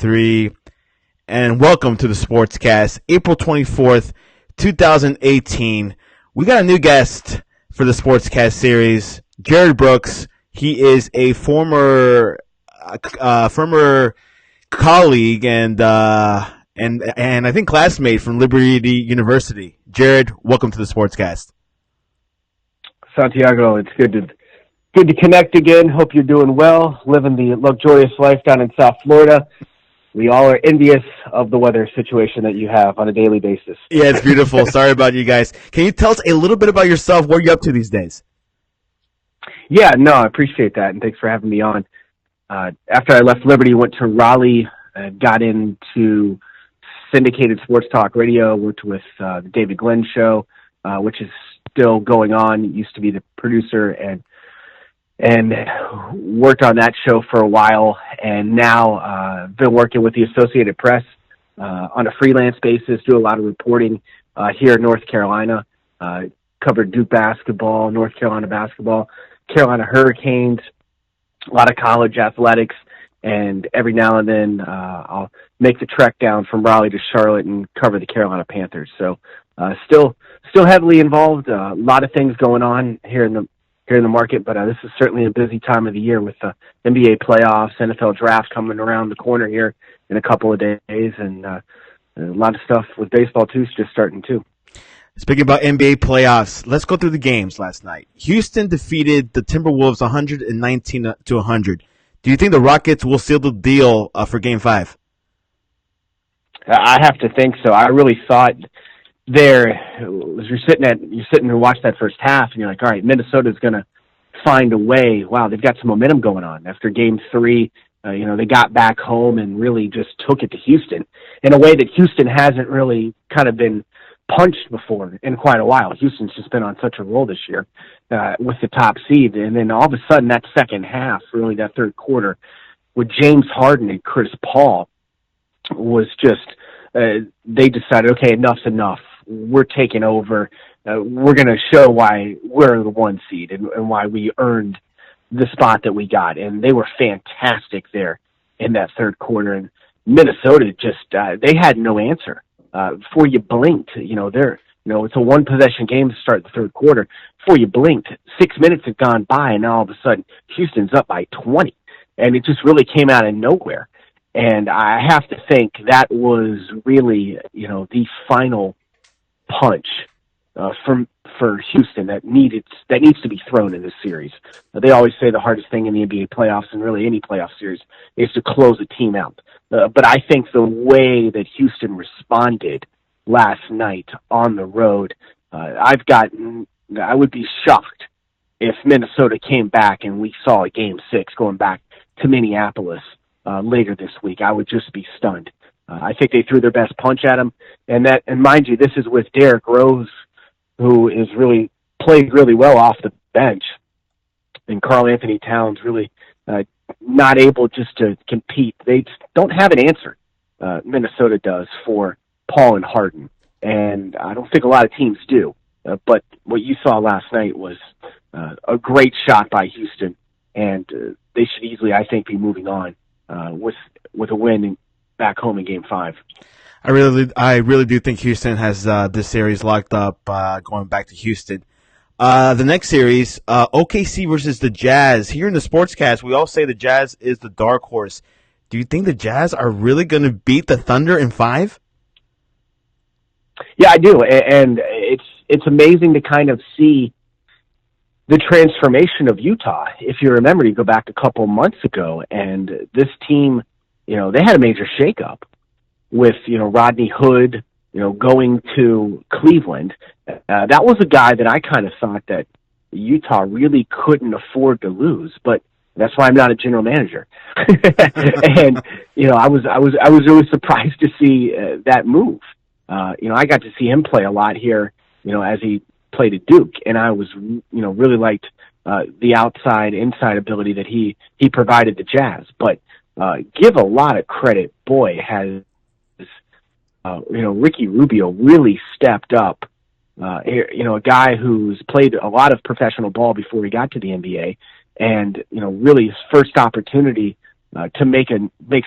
3, and welcome to the Sportscast, April 24th, 2018. We got a new guest for the Sportscast series, Jerod Brooks. He is a former colleague and I think classmate from Liberty University. Jerod, welcome to the Sportscast. Santiago, it's good to connect again. Hope you're doing well, living the luxurious life down in South Florida. We all are envious of the weather situation that you have on a daily basis. Yeah, it's beautiful. Sorry about you guys. Can you tell us a little bit about yourself? What are you up to these days? Yeah, no, I appreciate that, and thanks for having me on. After I left Liberty, went to Raleigh, got into syndicated sports talk radio, worked with the David Glenn show, which is still going on. Used to be the producer and worked on that show for a while, and now been working with the Associated Press on a freelance basis, do a lot of reporting here in North Carolina, covered Duke basketball, North Carolina basketball, Carolina Hurricanes, a lot of college athletics, and every now and then I'll make the trek down from Raleigh to Charlotte and cover the Carolina Panthers. So still heavily involved, a lot of things going on here in the market, but this is certainly a busy time of the year with the NBA playoffs, NFL draft coming around the corner here in a couple of days, and a lot of stuff with baseball too, just starting too. Speaking about NBA playoffs, let's go through the games last night. Houston defeated the Timberwolves 119-100. Do you think the Rockets will seal the deal for Game 5? I have to think so. I really thought you're sitting and watch that first half, and you're like, all right, Minnesota's going to find a way. Wow, they've got some momentum going on. After Game 3, they got back home and really just took it to Houston in a way that Houston hasn't really kind of been punched before in quite a while. Houston's just been on such a roll this year with the top seed, and then all of a sudden that second half, really that third quarter, with James Harden and Chris Paul, was just they decided, okay, enough's enough. We're taking over. We're going to show why we're the one seed and why we earned the spot that we got. And they were fantastic there in that third quarter. And Minnesota just they had no answer before you blinked. It's a one possession game to start the third quarter. Before you blinked, 6 minutes had gone by, and now all of a sudden Houston's up by 20, and it just really came out of nowhere. And I have to think that was really, the final punch for Houston that needs to be thrown in this series. They always say the hardest thing in the NBA playoffs, and really any playoff series, is to close a team out. But I think the way that Houston responded last night on the road, I would be shocked if Minnesota came back and we saw a Game 6 going back to Minneapolis later this week. I would just be stunned. I think they threw their best punch at him, and mind you, this is with Derrick Rose, who is really played really well off the bench, and Karl Anthony Towns really not able just to compete. They just don't have an answer. Minnesota does for Paul and Harden, and I don't think a lot of teams do. But what you saw last night was a great shot by Houston, and they should easily, I think, be moving on with a win back home in Game 5. I really do think Houston has this series locked up going back to Houston. The next series, OKC versus the Jazz. Here in the Sportscast, we all say the Jazz is the dark horse. Do you think the Jazz are really going to beat the Thunder in 5? Yeah, I do, and it's amazing to kind of see the transformation of Utah. If you remember, you go back a couple months ago, and this team, they had a major shakeup with, Rodney Hood, going to Cleveland. That was a guy that I kind of thought that Utah really couldn't afford to lose, but that's why I'm not a general manager. And, I was really surprised to see that move. I got to see him play a lot here, as he played at Duke, and I was, really liked the inside ability that he provided the Jazz. But give a lot of credit. Boy, has Ricky Rubio really stepped up. A guy who's played a lot of professional ball before he got to the NBA, and really his first opportunity to make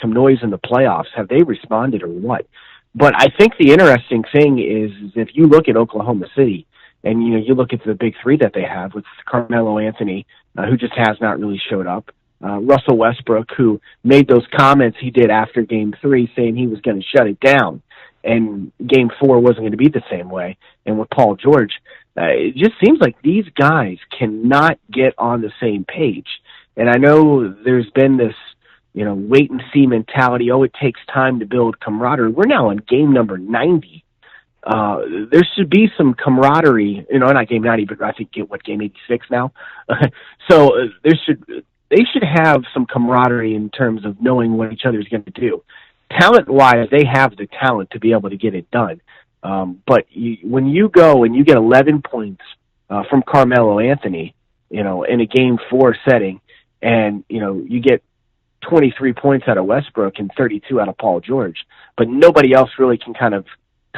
some noise in the playoffs. Have they responded or what? But I think the interesting thing is if you look at Oklahoma City and you look at the big three that they have with Carmelo Anthony, who just has not really showed up, Russell Westbrook, who made those comments he did after Game 3 saying he was going to shut it down, and Game 4 wasn't going to be the same way, and with Paul George, it just seems like these guys cannot get on the same page. And I know there's been this, wait and see mentality. Oh, it takes time to build camaraderie. We're now on game number 90. There should be some camaraderie, not game 90, but I think game 86 now. So they should have some camaraderie in terms of knowing what each other is going to do. Talent-wise, they have the talent to be able to get it done. But when you go and you get 11 points from Carmelo Anthony, in a Game 4 setting, and you get 23 points out of Westbrook and 32 out of Paul George, but nobody else really can kind of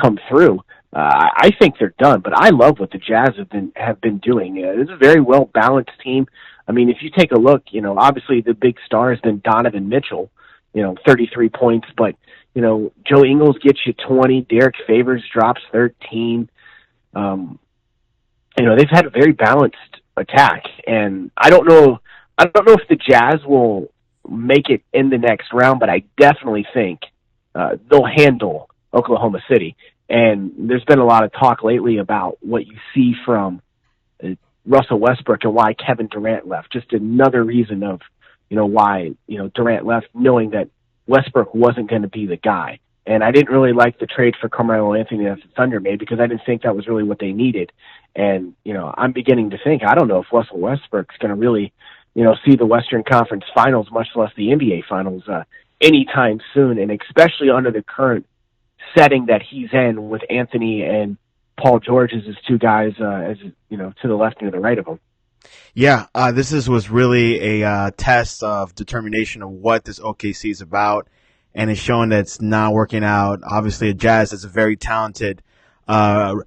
come through. I think they're done. But I love what the Jazz have been doing. It's a very well balanced team. I mean, if you take a look, obviously the big star has been Donovan Mitchell, 33 points, but Joe Ingles gets you 20, Derek Favors drops 13. They've had a very balanced attack, and I don't know if the Jazz will make it in the next round, but I definitely think they'll handle Oklahoma City. And there's been a lot of talk lately about what you see from Russell Westbrook and why Kevin Durant left. Just another reason of why Durant left, knowing that Westbrook wasn't going to be the guy. And I didn't really like the trade for Carmelo Anthony that the Thunder made because I didn't think that was really what they needed. And I'm beginning to think I don't know if Russell Westbrook's going to really see the Western Conference Finals, much less the NBA Finals, anytime soon, and especially under the current setting that he's in with Anthony and Paul George as his two guys, to the left and to the right of him. Yeah, this was really a test of determination of what this OKC is about, and it's showing that it's not working out. Obviously, a Jazz is a very talented.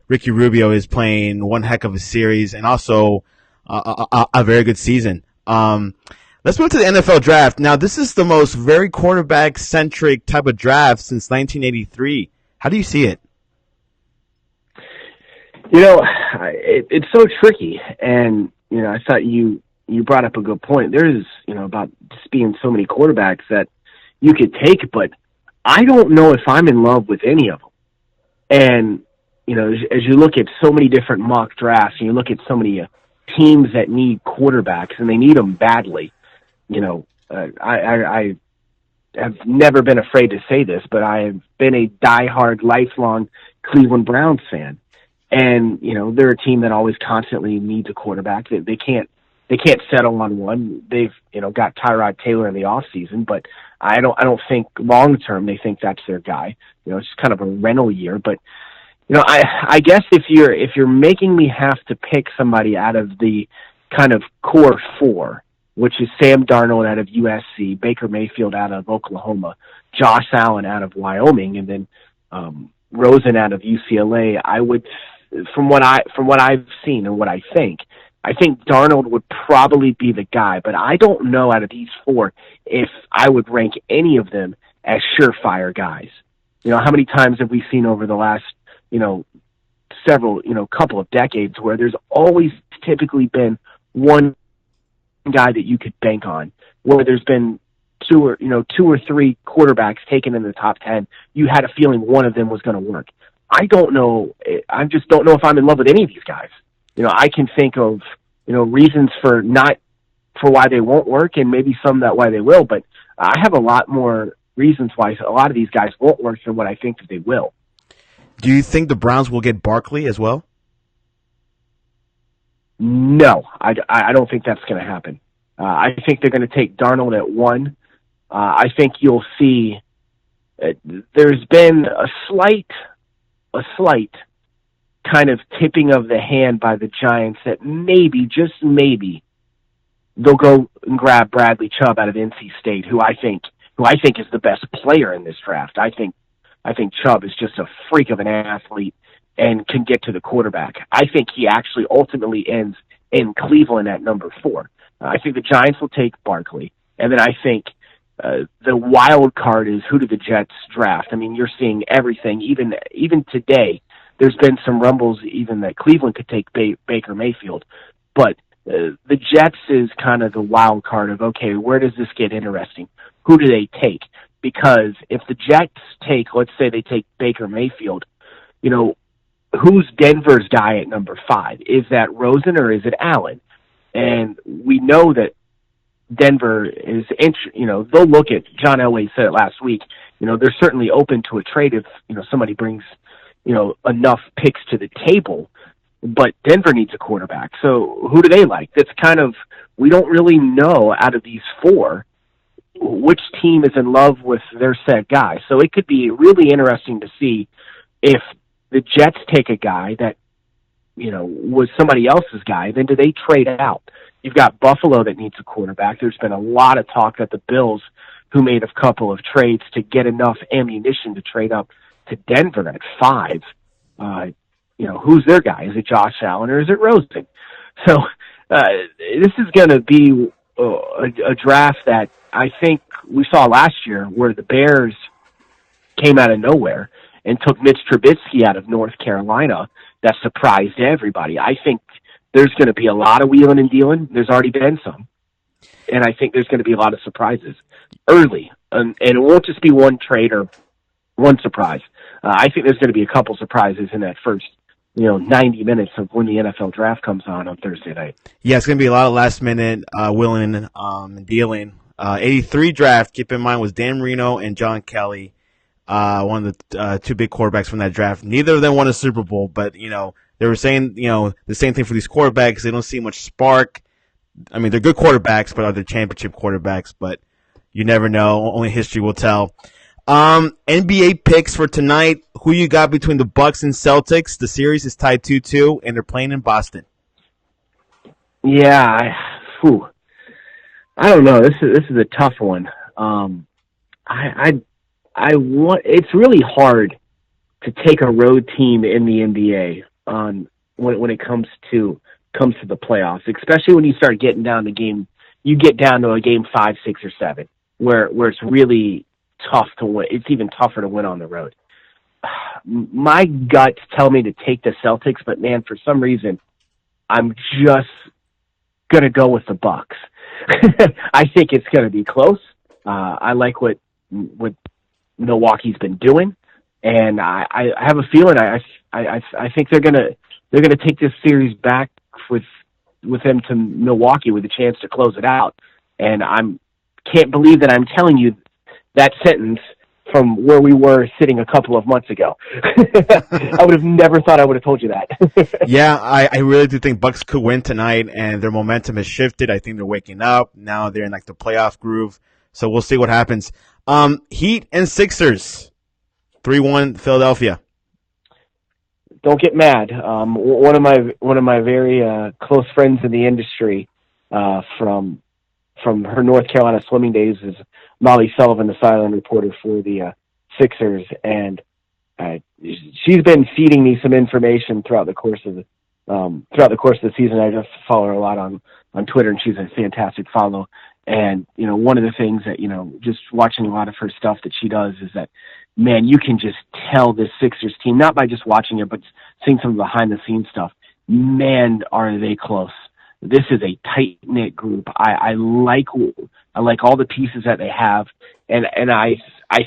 Ricky Rubio is playing one heck of a series, and also a very good season. Let's move to the NFL draft. Now, this is the most very quarterback-centric type of draft since 1983. How do you see it? It's so tricky, and I thought you brought up a good point. There's about just being so many quarterbacks that you could take, but I don't know if I'm in love with any of them. And as you look at so many different mock drafts, and you look at so many teams that need quarterbacks, and they need them badly. I have never been afraid to say this, but I have been a diehard, lifelong Cleveland Browns fan. And, they're a team that always constantly needs a quarterback. They can't settle on one. They've, got Tyrod Taylor in the off season, but I don't think long term they think that's their guy. It's just kind of a rental year. But, I guess if you're making me have to pick somebody out of the kind of core four, which is Sam Darnold out of USC, Baker Mayfield out of Oklahoma, Josh Allen out of Wyoming, and then Rosen out of UCLA, I would, from what I've seen and what I think Darnold would probably be the guy, but I don't know out of these four if I would rank any of them as surefire guys. How many times have we seen over the last, several, couple of decades where there's always typically been one guy that you could bank on, where there's been two or three quarterbacks taken in the top 10, you had a feeling one of them was going to work. I don't know. I just don't know if I'm in love with any of these guys. I can think of, reasons for why they won't work and maybe some that why they will, but I have a lot more reasons why a lot of these guys won't work than what I think that they will. Do you think the Browns will get Barkley as well? No, I don't think that's going to happen. I think they're going to take Darnold at 1. I think you'll see there's been a slight kind of tipping of the hand by the Giants that maybe, just maybe, they'll go and grab Bradley Chubb out of NC State, who I think is the best player in this draft. I think Chubb is just a freak of an athlete and can get to the quarterback. I think he actually ultimately ends in Cleveland at number 4. I think the Giants will take Barkley, and then I think the wild card is, who do the Jets draft? I mean, you're seeing everything. Even today, there's been some rumbles even that Cleveland could take Baker Mayfield, but the Jets is kind of the wild card of, okay, where does this get interesting? Who do they take? Because if the Jets take, let's say they take Baker Mayfield, who's Denver's guy at number 5? Is that Rosen or is it Allen? And we know that Denver is, they'll look at, John Elway said it last week, they're certainly open to a trade if, somebody brings, enough picks to the table, but Denver needs a quarterback. So who do they like? That's kind of, we don't really know out of these 4 which team is in love with their set guy. So it could be really interesting to see if the Jets take a guy that, was somebody else's guy, then do they trade out? You've got Buffalo that needs a quarterback. There's been a lot of talk that the Bills, who made a couple of trades to get enough ammunition to trade up to Denver at 5, who's their guy? Is it Josh Allen or is it Rosen? So this is going to be a draft that I think we saw last year, where the Bears came out of nowhere and took Mitch Trubisky out of North Carolina. That surprised everybody. I think there's going to be a lot of wheeling and dealing. There's already been some. And I think there's going to be a lot of surprises early. And it won't just be one trade or one surprise. I think there's going to be a couple surprises in that first 90 minutes of when the NFL draft comes on Thursday night. Yeah, it's going to be a lot of last-minute wheeling and dealing. 83 draft, keep in mind, was Dan Marino and John Kelly, one of the 2 big quarterbacks from that draft. Neither of them won a Super Bowl, but, they were saying, the same thing for these quarterbacks. They don't see much spark. I mean, they're good quarterbacks, but are they championship quarterbacks? But you never know. Only history will tell. NBA picks for tonight. Who you got between the Bucks and Celtics? The series is tied 2-2, and they're playing in Boston. Yeah, I don't know. This is a tough one. It's really hard to take a road team in the NBA when it comes to the playoffs, especially when you start getting down to a game 5, 6, or 7, where it's really tough to win. It's even tougher to win on the road. My guts tell me to take the Celtics, but man, for some reason, I'm just gonna go with the Bucks. I think it's gonna be close. I like what Milwaukee's been doing, and I have a feeling I think they're gonna take this series back with them to Milwaukee with a chance to close it out. And can't believe that I'm telling you that sentence from where we were sitting a couple of months ago. I would have never thought I would have told you that. Yeah, I really do think Bucks could win tonight, and their momentum has shifted. I think they're waking up. Now they're in the playoff groove. So we'll see what happens. Heat and Sixers, 3-1 Philadelphia. Don't get mad. One of my very close friends in the industry from her North Carolina swimming days is Molly Sullivan, the sideline reporter for the Sixers, and she's been feeding me some information throughout the course of the season. I just follow her a lot on Twitter, and she's a fantastic follow. And one of the things that just watching a lot of her stuff that she does is that, man, you can just tell this Sixers team, not by just watching it, but seeing some behind the scenes stuff. Man, are they close? This is a tight knit group. I like all the pieces that they have, and I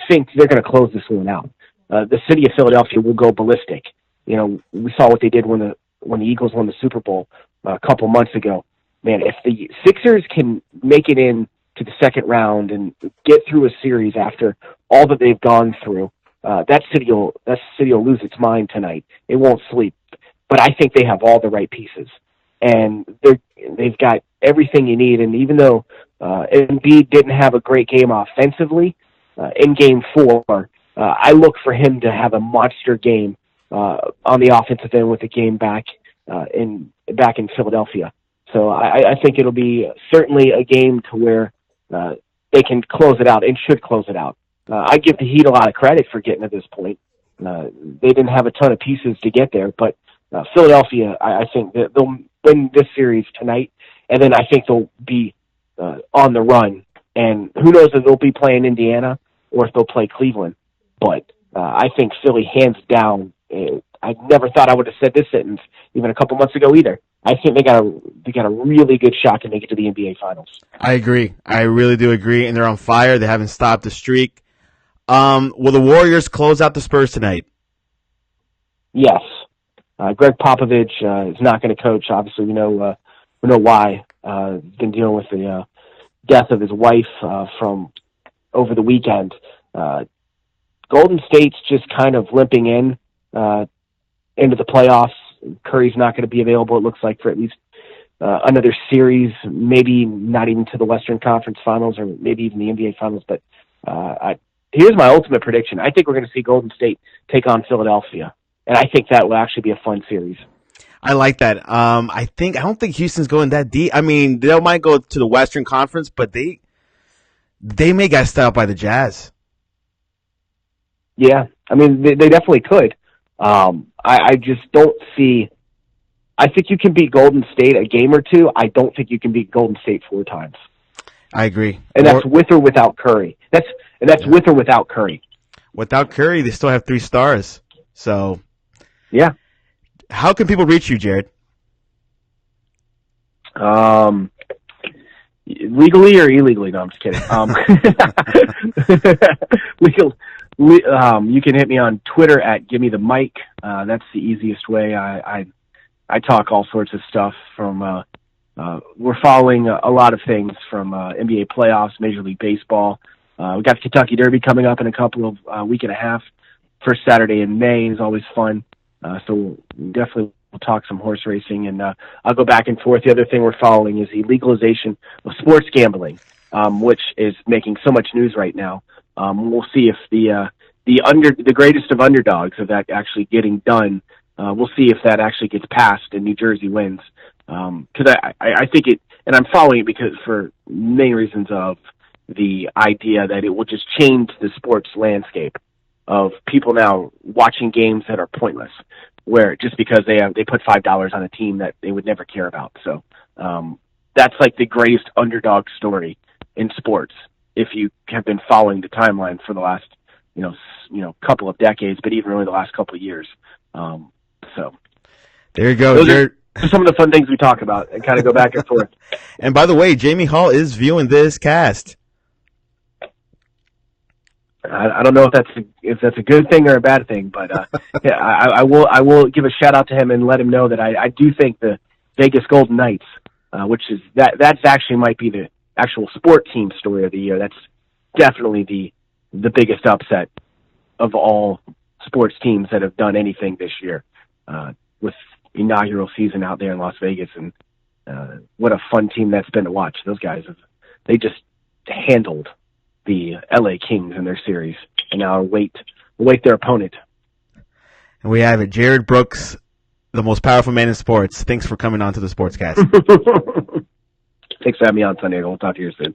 think they're going to close this one out. The city of Philadelphia will go ballistic. We saw what they did when the Eagles won the Super Bowl a couple months ago. Man, if the Sixers can make it in to the second round and get through a series after all that they've gone through, that city will lose its mind tonight. It won't sleep. But I think they have all the right pieces, and they've got everything you need. And even though Embiid didn't have a great game offensively in Game 4, I look for him to have a monster game on the offensive end with the game back in Philadelphia. So I think it'll be certainly a game to where they can close it out and should close it out. I give the Heat a lot of credit for getting to this point. They didn't have a ton of pieces to get there, but Philadelphia, I think that they'll win this series tonight, and then I think they'll be on the run And who knows if they'll be playing Indiana or if they'll play Cleveland. But I think Philly, hands down, I never thought I would have said this sentence even a couple months ago either. I think they got a really good shot to make it to the NBA Finals. I agree. I really do agree. And they're on fire. They haven't stopped the streak. Will the Warriors close out the Spurs tonight? Yes. Greg Popovich is not going to coach. Obviously, we know why. He's been dealing with the death of his wife from over the weekend. Golden State's just kind of limping into the playoffs. Curry's not going to be available, it looks like, for at least another series, maybe not even to the Western Conference Finals or maybe even the NBA Finals. But here's my ultimate prediction. I think we're going to see Golden State take on Philadelphia, and I think that will actually be a fun series. I like that. I don't think Houston's going that deep. I mean, they might go to the Western Conference, but they may get stopped by the Jazz. Yeah, I mean, they definitely could. I just don't see. I think you can beat Golden State a game or two. I don't think you can beat Golden State 4 times. I agree, and that's with or without Curry. That's with or without Curry. Without Curry, they still have 3 stars. So, yeah. How can people reach you, Jerod? Legally or illegally? No, I'm just kidding. Legal. You can hit me on Twitter at Give Me the Mic. That's the easiest way. I talk all sorts of stuff from. We're following a lot of things from NBA playoffs, Major League Baseball. We got the Kentucky Derby coming up in a couple of week and a half. First Saturday in May is always fun. So definitely we'll talk some horse racing, and I'll go back and forth. The other thing we're following is the legalization of sports gambling, which is making so much news right now. We'll see if the greatest of underdogs of that actually getting done. We'll see if that actually gets passed and New Jersey wins. Because I think it, and I'm following it because for many reasons of the idea that it will just change the sports landscape of people now watching games that are pointless, where just because they put $5 on a team that they would never care about. So that's like the greatest underdog story in sports. If you have been following the timeline for the last couple of decades, but even really the last couple of years. So there you go. Those are some of the fun things we talk about and kind of go back and forth. And by the way, Jamie Hall is viewing this cast. I don't know if that's a good thing or a bad thing, but yeah, I will give a shout out to him and let him know that I do think the Vegas Golden Knights, which is that's actually might be the actual sport team story of the year. That's definitely the biggest upset of all sports teams that have done anything this year, with the inaugural season out there in Las Vegas, and what a fun team that's been to watch. Those guys they just handled the LA Kings in their series, and now await their opponent. And we have it, Jerod Brooks, the most powerful man in sports. Thanks for coming on to the Sportscast. Thanks for having me on, Santiago. We'll talk to you soon.